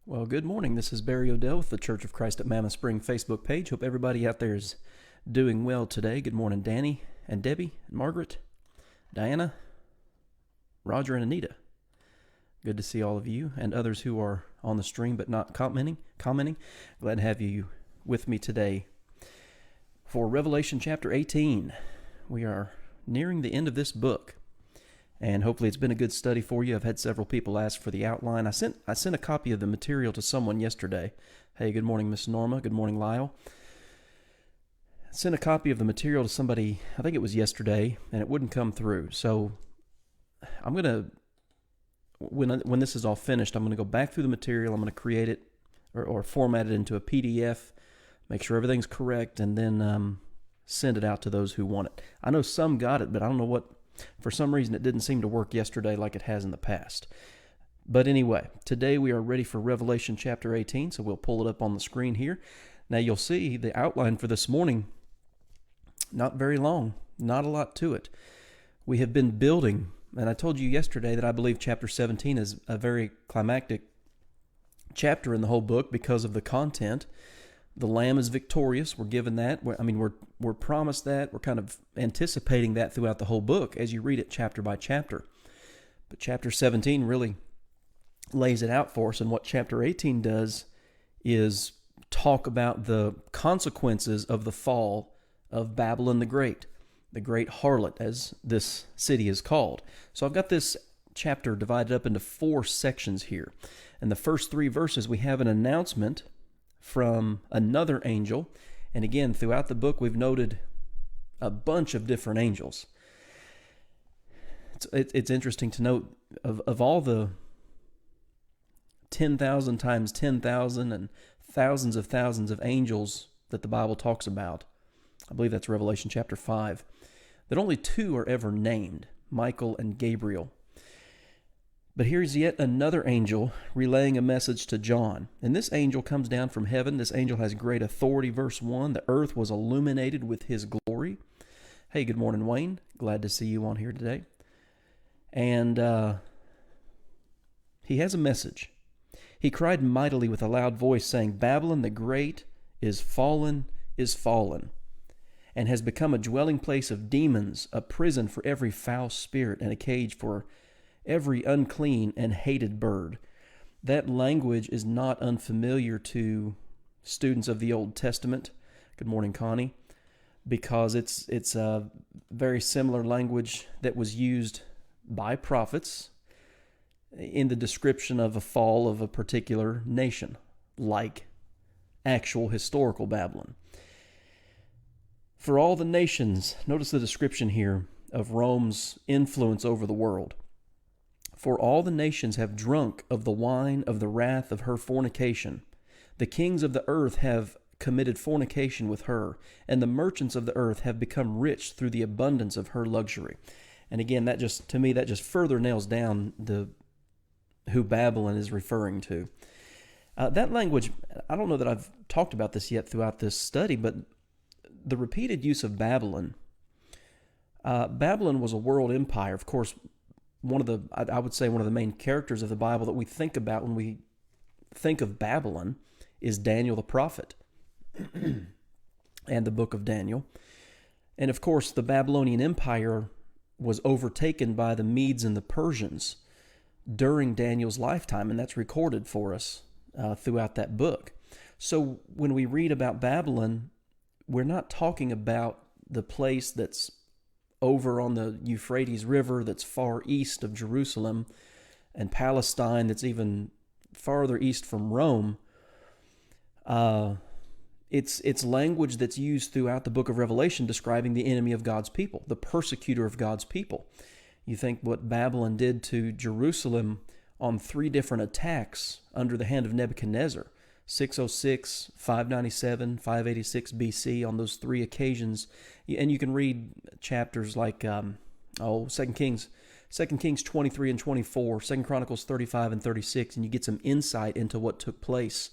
Well, good morning. This is Barry Odell with the Church of Christ at Mammoth Spring Facebook page. Hope everybody out there is doing well today. Good morning, Danny and Debbie and Margaret, Diana, Roger, and Anita. Good to see all of you and others who are on the stream but not commenting. Glad to have you with me today for Revelation chapter 18. We are nearing the end of this book, and hopefully it's been a good study for you. I've had several people ask for the outline. I sent a copy of the material to someone yesterday. Hey, good morning, Miss Norma. Good morning, Lyle. I sent a copy of the material to somebody, I think it was yesterday, and it wouldn't come through. So I'm going to, when this is all finished, I'm going to go back through the material. I'm going to create it or format it into a PDF, make sure everything's correct, and then send it out to those who want it. I know some got it, but I don't know what. For some reason, it didn't seem to work yesterday like it has in the past. But anyway, today we are ready for Revelation chapter 18, so we'll pull it up on the screen here. Now you'll see the outline for this morning, not very long, not a lot to it. We have been building, and I told you yesterday that I believe chapter 17 is a very climactic chapter in the whole book because of the content. The Lamb is victorious. We're given that. We're promised that. We're kind of anticipating that throughout the whole book as you read it chapter by chapter. But chapter 17 really lays it out for us, and what chapter 18 does is talk about the consequences of the fall of Babylon the great harlot, as this city is called. So I've got this chapter divided up into 4 sections here. In the first 3 verses, we have an announcement from another angel. And again, throughout the book, we've noted a bunch of different angels. It's interesting to note, of all the 10,000 times 10,000 and thousands of angels that the Bible talks about, I believe that's Revelation chapter 5, that only 2 are ever named, Michael and Gabriel. But here's yet another angel relaying a message to John. And this angel comes down from heaven. This angel has great authority. Verse 1, the earth was illuminated with his glory. Hey, good morning, Wayne. Glad to see you on here today. And he has a message. He cried mightily with a loud voice, saying, Babylon the great is fallen, and has become a dwelling place of demons, a prison for every foul spirit, and a cage for every unclean and hated bird. That language is not unfamiliar to students of the Old Testament. Good morning, Connie. Because it's a very similar language that was used by prophets in the description of a fall of a particular nation, like actual historical Babylon. For all the nations, notice the description here of Rome's influence over the world. For all the nations have drunk of the wine of the wrath of her fornication. The kings of the earth have committed fornication with her, and the merchants of the earth have become rich through the abundance of her luxury. And again, that just further nails down who Babylon is referring to. That language, I don't know that I've talked about this yet throughout this study, but the repeated use of Babylon. Babylon was a world empire, of course. I would say one of the main characters of the Bible that we think about when we think of Babylon is Daniel the prophet and the book of Daniel. And of course, the Babylonian Empire was overtaken by the Medes and the Persians during Daniel's lifetime, and that's recorded for us throughout that book. So when we read about Babylon, we're not talking about the place that's over on the Euphrates River, that's far east of Jerusalem, and Palestine, that's even farther east from Rome. It's language that's used throughout the book of Revelation describing the enemy of God's people, the persecutor of God's people. You think what Babylon did to Jerusalem on 3 different attacks under the hand of Nebuchadnezzar, 606, 597, 586 BC, on those 3 occasions. And you can read chapters like 2 Kings 23 and 24, 2 Chronicles 35 and 36, and you get some insight into what took place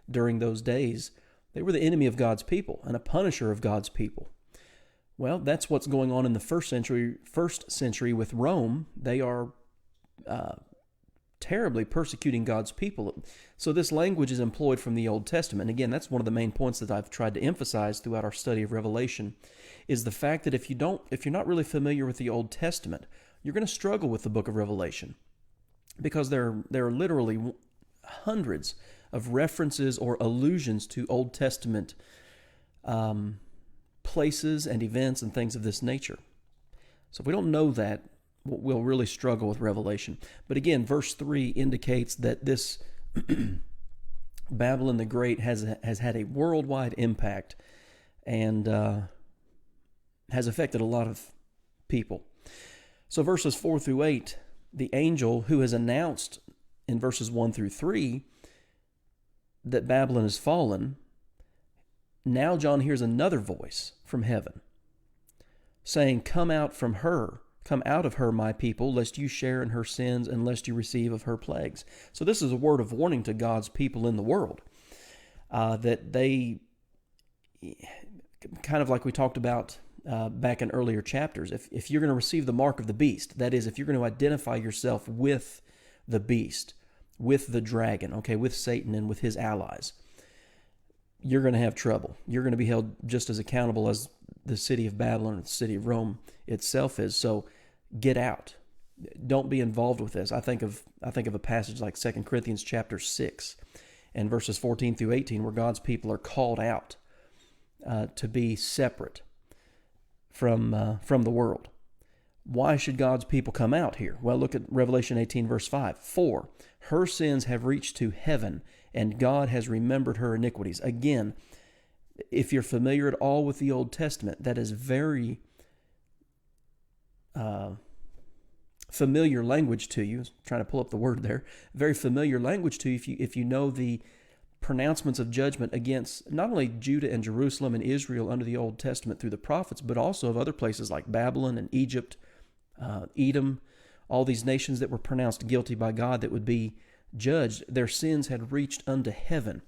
during those days. They were the enemy of God's people and a punisher of God's people. Well, that's what's going on in the first century with Rome. They are terribly persecuting God's people. So this language is employed from the Old Testament. And again, that's one of the main points that I've tried to emphasize throughout our study of Revelation, is the fact that if you're not really familiar with the Old Testament, you're going to struggle with the book of Revelation, because there are literally hundreds of references or allusions to Old Testament places and events and things of this nature. So if we don't know that, we'll really struggle with Revelation. But again, verse 3 indicates that this Babylon the Great has had a worldwide impact and has affected a lot of people. So verses 4 through 8, the angel who has announced in verses 1 through 3 that Babylon has fallen, now John hears another voice from heaven saying, Come out of her, my people, lest you share in her sins and lest you receive of her plagues. So this is a word of warning to God's people in the world, that they, kind of like we talked about back in earlier chapters, if you're going to receive the mark of the beast, that is, if you're going to identify yourself with the beast, with the dragon, okay, with Satan and with his allies, you're going to have trouble. You're going to be held just as accountable as the city of Babylon or the city of Rome itself is. So get out. Don't be involved with this. I think of a passage like 2 Corinthians chapter 6 and verses 14 through 18, where God's people are called out to be separate from the world. Why should God's people come out here? Well, look at Revelation 18, verse 5. For her sins have reached to heaven, and God has remembered her iniquities. Again, if you're familiar at all with the Old Testament, that is very familiar language to you. I was trying to pull up the word there. Very familiar language to you if you know the pronouncements of judgment against not only Judah and Jerusalem and Israel under the Old Testament through the prophets, but also of other places like Babylon and Egypt, Edom, all these nations that were pronounced guilty by God that would be judged. Their sins had reached unto heaven.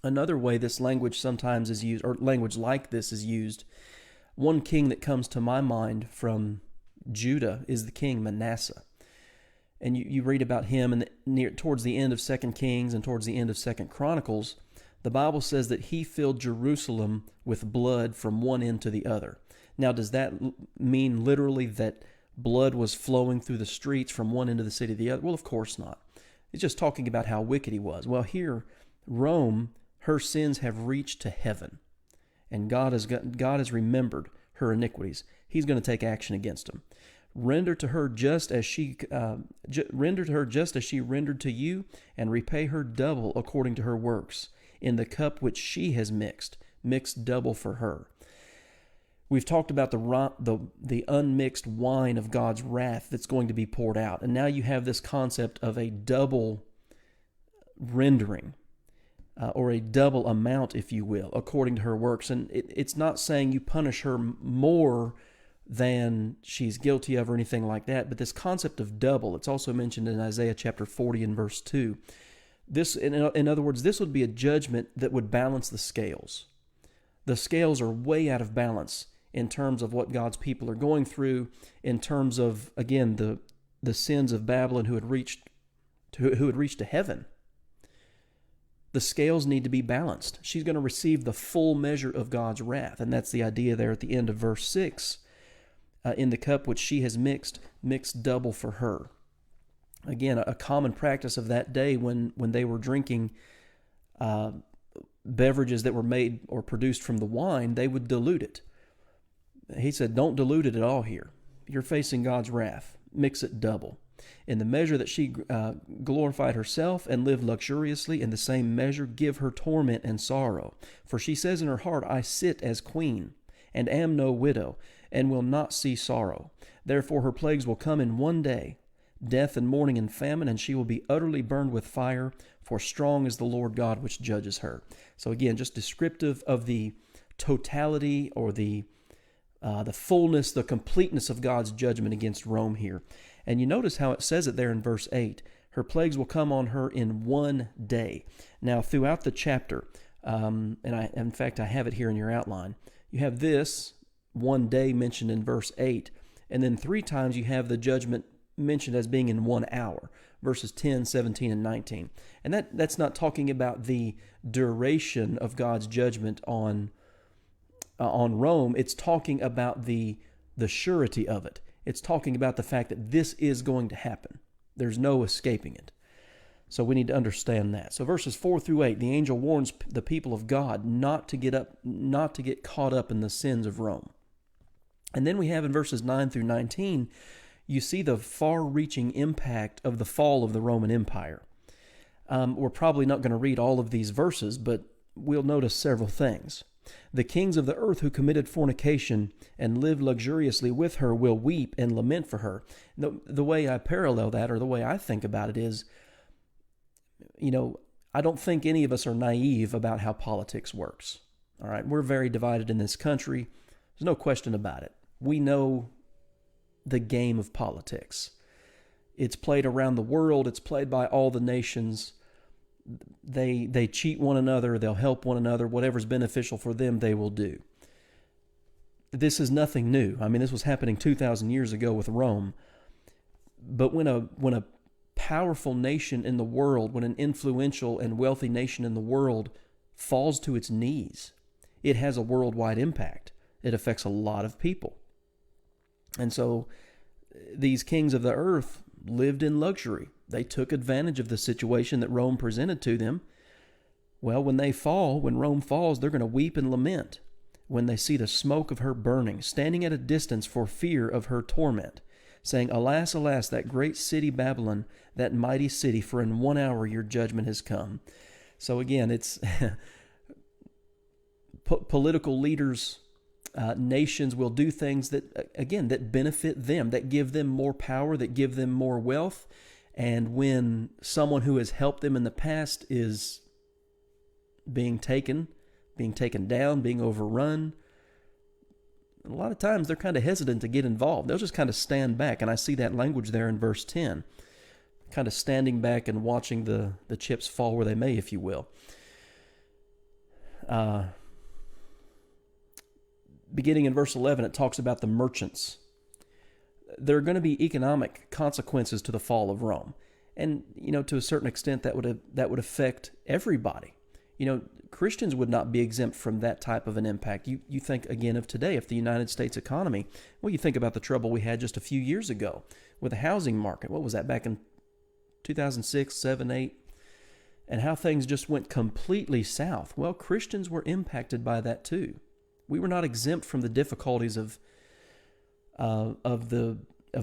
Another way this language sometimes is used, or language like this is used, one king that comes to my mind from Judah is the king Manasseh. And you read about him and towards the end of 2 Kings and towards the end of 2 Chronicles, the Bible says that he filled Jerusalem with blood from one end to the other. Now, does that mean literally that blood was flowing through the streets from one end of the city to the other? Well, of course not. It's just talking about how wicked he was. Well, here, Rome, her sins have reached to heaven, and God has remembered her iniquities. He's going to take action against them. Render to her just as she rendered to you, and repay her double according to her works. In the cup which she has mixed double for her. We've talked about the unmixed wine of God's wrath that's going to be poured out. And now you have this concept of a double rendering, or a double amount, if you will, according to her works. And it's not saying you punish her more than she's guilty of or anything like that, but this concept of double, it's also mentioned in Isaiah chapter 40 and verse 2. This, in other words, this would be a judgment that would balance the scales. The scales are way out of balance in terms of what God's people are going through, in terms of, again, the sins of Babylon who had reached to heaven. The scales need to be balanced. She's going to receive the full measure of God's wrath, and that's the idea there at the end of verse 6. In the cup which she has mixed double for her. Again, a common practice of that day when they were drinking beverages that were made or produced from the wine, they would dilute it. He said, don't dilute it at all here. You're facing God's wrath. Mix it double. In the measure that she glorified herself and lived luxuriously, in the same measure give her torment and sorrow. For she says in her heart, I sit as queen, and am no widow, and will not see sorrow. Therefore her plagues will come in one day, death and mourning and famine, and she will be utterly burned with fire, for strong is the Lord God which judges her. So again, just descriptive of the totality or the fullness, the completeness of God's judgment against Rome here. And you notice how it says it there in verse 8. Her plagues will come on her in one day. Now, throughout the chapter, in fact, I have it here in your outline, you have this one day mentioned in verse 8, and then 3 times you have the judgment mentioned as being in 1 hour, verses 10, 17, and 19. And that's not talking about the duration of God's judgment on Rome. It's talking about the surety of it. It's talking about the fact that this is going to happen. There's no escaping it. So we need to understand that. So verses 4 through 8, the angel warns the people of God not to get caught up in the sins of Rome. And then we have in verses 9 through 19, you see the far-reaching impact of the fall of the Roman Empire. We're probably not going to read all of these verses, but we'll notice several things. The kings of the earth who committed fornication and lived luxuriously with her will weep and lament for her. The way I parallel that, or the way I think about it is, I don't think any of us are naive about how politics works. All right, we're very divided in this country. There's no question about it. We know the game of politics. It's played around the world. It's played by all the nations. They cheat one another. They'll help one another. Whatever's beneficial for them, they will do. This is nothing new. I mean, this was happening 2,000 years ago with Rome. But when a powerful nation in the world, when an influential and wealthy nation in the world falls to its knees, it has a worldwide impact. It affects a lot of people. And so these kings of the earth lived in luxury. They took advantage of the situation that Rome presented to them. Well, when Rome falls, they're going to weep and lament when they see the smoke of her burning, standing at a distance for fear of her torment, saying, "Alas, alas, that great city Babylon, that mighty city, for in 1 hour your judgment has come." So again, it's political leaders, nations will do things that benefit them, that give them more power, that give them more wealth. And when someone who has helped them in the past is being taken down, being overrun, a lot of times they're kind of hesitant to get involved. They'll just kind of stand back. And I see that language there in verse 10, kind of standing back and watching the chips fall where they may, if you will. Beginning in verse 11, it talks about the merchants. There are going to be economic consequences to the fall of Rome. And, to a certain extent, that would affect everybody. Christians would not be exempt from that type of an impact. You think, again, of today, of the United States economy. Well, you think about the trouble we had just a few years ago with the housing market. What was that, back in 2006, 7, 8? And how things just went completely south. Well, Christians were impacted by that too. We were not exempt from the difficulties of the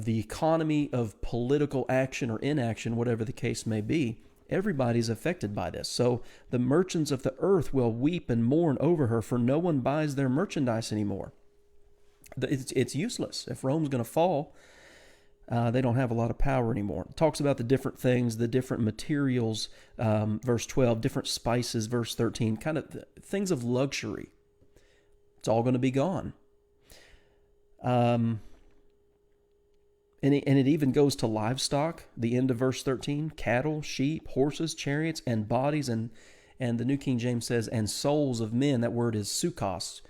economy, of political action or inaction, whatever the case may be. Everybody's affected by this. So the merchants of the earth will weep and mourn over her, for no one buys their merchandise anymore. It's useless. If Rome's going to fall, they don't have a lot of power anymore. It talks about the different things, the different materials, verse 12, different spices, verse 13, kind of things of luxury. It's all going to be gone. And it even goes to livestock, the end of verse 13, cattle, sheep, horses, chariots, and bodies, and the New King James says, and souls of men. That word is sukos,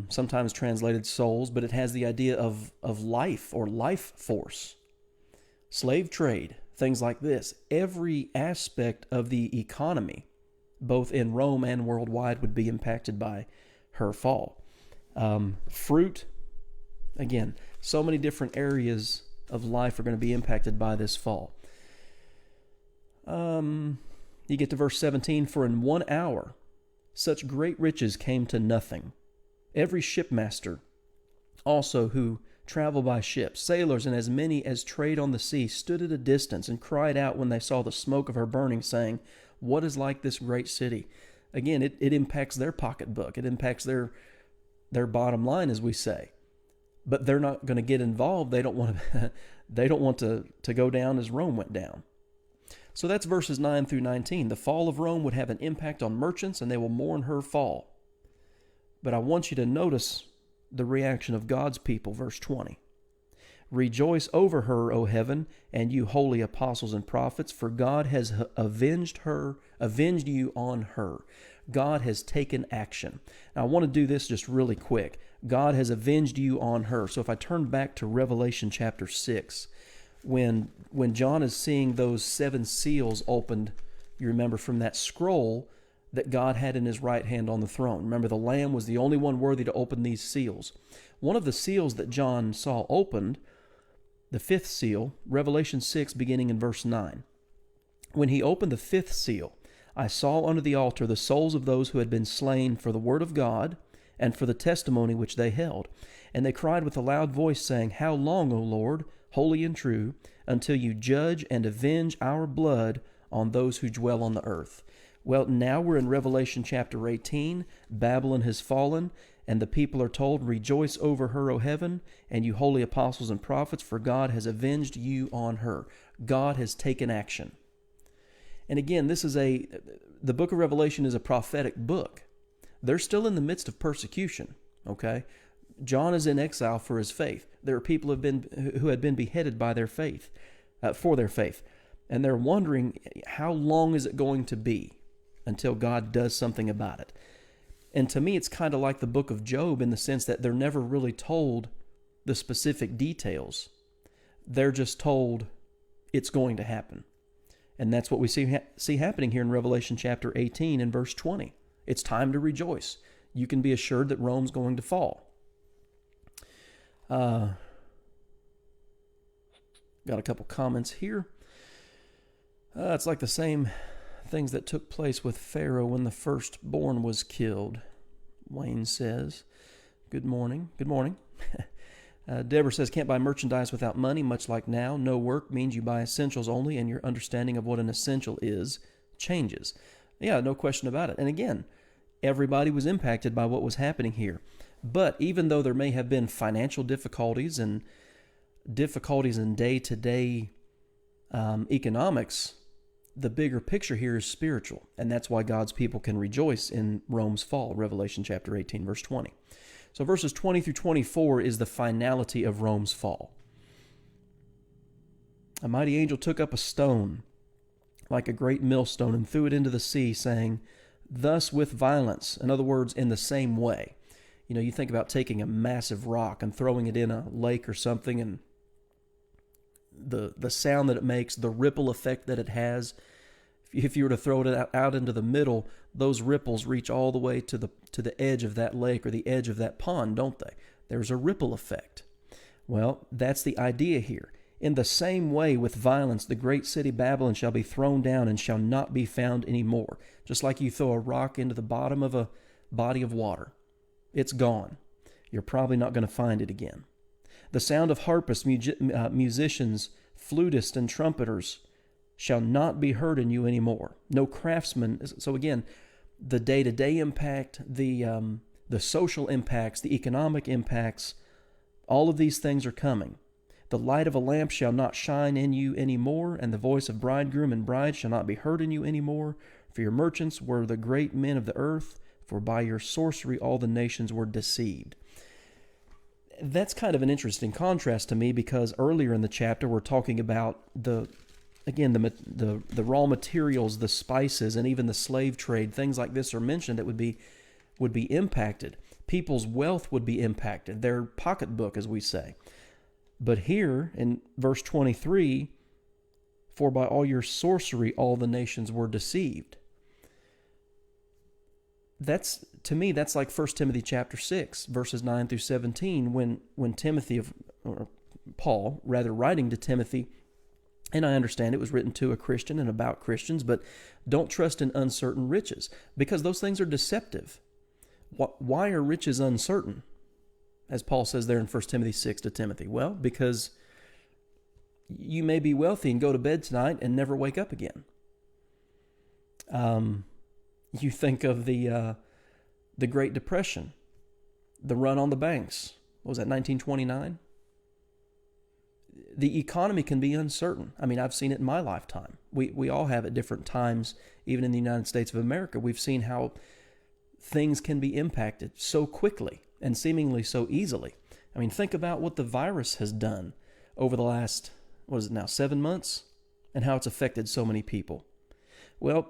sometimes translated souls, but it has the idea of life or life force. Slave trade, things like this. Every aspect of the economy, both in Rome and worldwide, would be impacted by her fall. Fruit, again, so many different areas of life are going to be impacted by this fall. You get to verse 17, for in 1 hour such great riches came to nothing. Every shipmaster also who travel by ship, sailors and as many as trade on the sea, stood at a distance and cried out when they saw the smoke of her burning, saying, "What is like this great city?" Again, it impacts their pocketbook. It impacts their bottom line, as we say. But they're not going to get involved. They don't want to go down as Rome went down. So that's verses 9 through 19. The fall of Rome would have an impact on merchants, and they will mourn her fall. But I want you to notice the reaction of God's people, verse 20. Rejoice over her, O heaven, and you holy apostles and prophets, for God has avenged you on her. God has taken action. Now, I want to do this just really quick. God has avenged you on her. So if I turn back to Revelation chapter 6, when John is seeing those 7 seals opened, you remember from that scroll that God had in his right hand on the throne. Remember, the Lamb was the only one worthy to open these seals. One of the seals that John saw opened, the 5th seal, Revelation 6, beginning in verse 9. When he opened the 5th seal, I saw under the altar the souls of those who had been slain for the word of God and for the testimony which they held. And they cried with a loud voice, saying, How long, O Lord, holy and true, until you judge and avenge our blood on those who dwell on the earth? Well, now we're in Revelation chapter 18. Babylon has fallen, and the people are told, Rejoice over her, O heaven, and you holy apostles and prophets, for God has avenged you on her. God has taken action. And again, the book of Revelation is a prophetic book. They're still in the midst of persecution, okay? John is in exile for his faith. There are people who had been beheaded by their faith, for their faith. And they're wondering, how long is it going to be until God does something about it? And to me, it's kind of like the book of Job in the sense that they're never really told the specific details. They're just told it's going to happen. And that's what we see happening here in Revelation chapter 18 and verse 20. It's time to rejoice. You can be assured that Rome's going to fall. Got a couple comments here. It's like the same things that took place with Pharaoh when the firstborn was killed, Wayne says. Good morning. Good morning. Deborah says, can't buy merchandise without money, much like now. No work means you buy essentials only, and your understanding of what an essential is changes. Yeah, no question about it. And again, everybody was impacted by what was happening here. But even though there may have been financial difficulties and difficulties in day-to-day economics, the bigger picture here is spiritual. And that's why God's people can rejoice in Rome's fall, Revelation chapter 18, verse 20. So verses 20 through 24 is the finality of Rome's fall. A mighty angel took up a stone, like a great millstone, and threw it into the sea, saying, Thus with violence, in other words, in the same way. You know, you think about taking a massive rock and throwing it in a lake or something, and the sound that it makes, the ripple effect that it has. If you were to throw it out into the middle, those ripples reach all the way to the edge of that lake or the edge of that pond, don't they? There's a ripple effect. Well, that's the idea here. In the same way, with violence, the great city Babylon shall be thrown down and shall not be found any more. Just like you throw a rock into the bottom of a body of water. It's gone. You're probably not going to find it again. The sound of harpists, musicians, flutists, and trumpeters shall not be heard in you anymore. No craftsman. So again, the day-to-day impact, the social impacts, the economic impacts, all of these things are coming. The light of a lamp shall not shine in you anymore, and the voice of bridegroom and bride shall not be heard in you anymore. For your merchants were the great men of the earth, for by your sorcery all the nations were deceived. That's kind of an interesting contrast to me, because earlier in the chapter we're talking about the raw materials, the spices, and even the slave trade. Things like this are mentioned that would be impacted. People's wealth would be impacted, their pocketbook, as we say. But here in verse 23, for by all your sorcery all the nations were deceived. To me, that's like 1 Timothy chapter 6, verses 9 through 17, when Timothy, or Paul, rather, writing to Timothy, and I understand it was written to a Christian and about Christians, but don't trust in uncertain riches, because those things are deceptive. Why are riches uncertain? As Paul says there in 1 Timothy 6 to Timothy. Well, because you may be wealthy and go to bed tonight and never wake up again. You think of the Great Depression, the run on the banks. What was that, 1929? The economy can be uncertain. I mean, I've seen it in my lifetime. We all have at different times, even in the United States of America. We've seen how things can be impacted so quickly and seemingly so easily. I mean, think about what the virus has done over the last, 7 months? And how it's affected so many people. Well,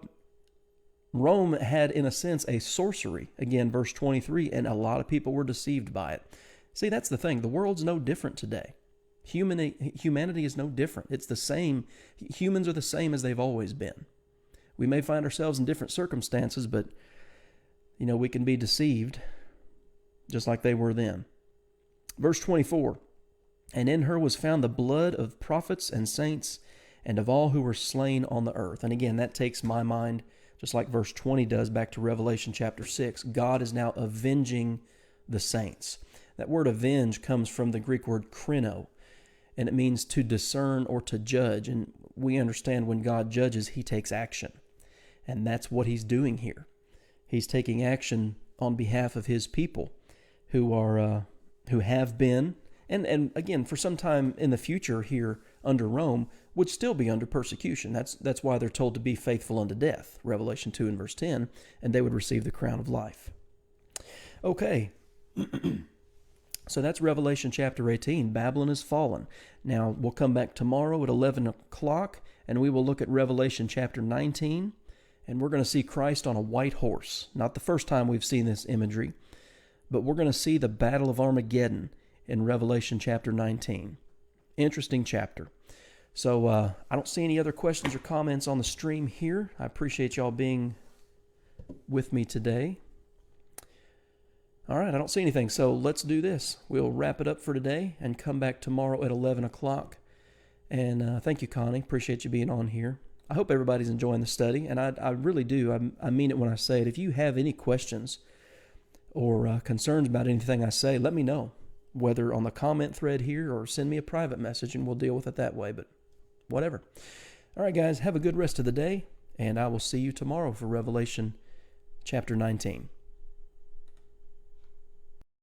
Rome had, in a sense, a sorcery. Again, verse 23, and a lot of people were deceived by it. See, that's the thing. The world's no different today. Humanity is no different. It's the same. Humans are the same as they've always been. We may find ourselves in different circumstances, but we can be deceived just like they were then. Verse 24, and in her was found the blood of prophets and saints and of all who were slain on the earth. And again, that takes my mind, just like verse 20 does, back to Revelation chapter 6. God is now avenging the saints. That word avenge comes from the Greek word krino, and it means to discern or to judge. And we understand when God judges, he takes action. And that's what he's doing here. He's taking action on behalf of his people who have been, and again, for some time in the future here under Rome, would still be under persecution. That's why they're told to be faithful unto death, Revelation 2 and verse 10, and they would receive the crown of life. Okay, so that's Revelation chapter 18. Babylon is fallen. Now, we'll come back tomorrow at 11 o'clock, and we will look at Revelation chapter 19, and we're going to see Christ on a white horse. Not the first time we've seen this imagery, but we're going to see the Battle of Armageddon in Revelation chapter 19. Interesting chapter. So I don't see any other questions or comments on the stream here. I appreciate y'all being with me today. All right, I don't see anything, so let's do this. We'll wrap it up for today and come back tomorrow at 11 o'clock. And thank you, Connie. Appreciate you being on here. I hope everybody's enjoying the study, and I really do. I mean it when I say it. If you have any questions or concerns about anything I say, let me know, whether on the comment thread here or send me a private message, and we'll deal with it that way, but whatever. All right, guys, have a good rest of the day, and I will see you tomorrow for Revelation chapter 19.